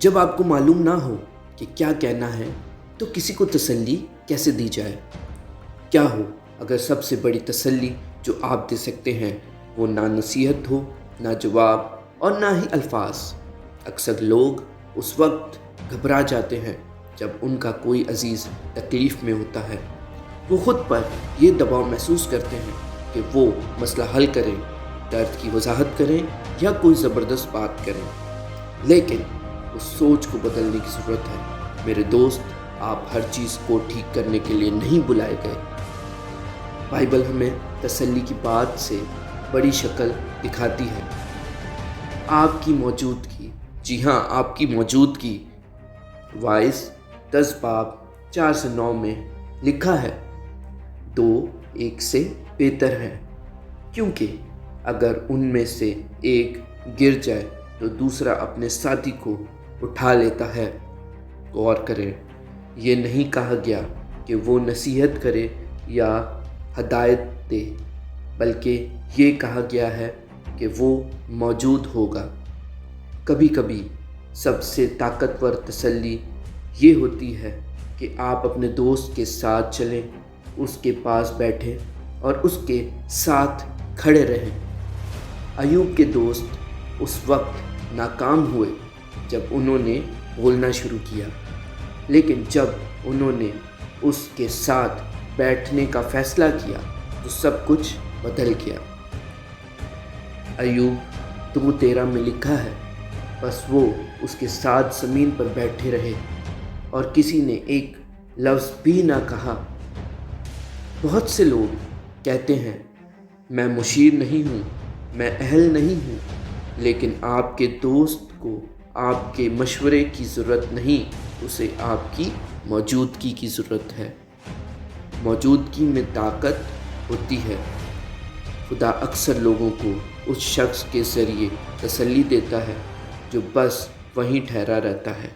जब आपको मालूम ना हो कि क्या कहना है तो किसी को तसल्ली कैसे दी जाए। क्या हो अगर सबसे बड़ी तसल्ली जो आप दे सकते हैं वो ना नसीहत हो, ना जवाब और ना ही अल्फाज। अक्सर लोग उस वक्त घबरा जाते हैं जब उनका कोई अजीज़ तकलीफ़ में होता है। वो ख़ुद पर ये दबाव महसूस करते हैं कि वो मसला हल करें, दर्द की वजाहत करें या कोई ज़बरदस्त बात करें। लेकिन उस सोच को बदलने की ज़रूरत है। मेरे दोस्त, आप हर चीज़ को ठीक करने के लिए नहीं बुलाए गए। बाइबल हमें तसल्ली की बात से बड़ी शक्ल दिखाती है। आपकी मौजूदगी, जी हाँ, आपकी मौजूदगी। वाइस 10 बाब 4 से 9 में लिखा है, 2 एक से बेहतर हैं, क्योंकि अगर उनमें से एक गिर जाए तो दूसरा अपने साथी को उठा लेता है। गौर करें, ये नहीं कहा गया कि वो नसीहत करे या हदायत दे, बल्कि ये कहा गया है कि वो मौजूद होगा। कभी कभी सबसे ताकतवर तसल्ली ये होती है कि आप अपने दोस्त के साथ चलें, उसके पास बैठें और उसके साथ खड़े रहें। अयूब के दोस्त उस वक्त नाकाम हुए जब उन्होंने बोलना शुरू किया, लेकिन जब उन्होंने उसके साथ बैठने का फ़ैसला किया तो सब कुछ बदल गया। अयूब 2:13 में लिखा है, बस वो उसके साथ ज़मीन पर बैठे रहे और किसी ने एक लफ्ज़ भी ना कहा। बहुत से लोग कहते हैं, मैं मुशीर नहीं हूँ, मैं अहल नहीं हूँ, लेकिन आपके दोस्त को आपके मशवरे की ज़रूरत नहीं, उसे आपकी मौजूदगी की ज़रूरत है। मौजूदगी में ताकत होती है। खुदा अक्सर लोगों को उस शख्स के ज़रिए तसल्ली देता है जो बस वहीं ठहरा रहता है।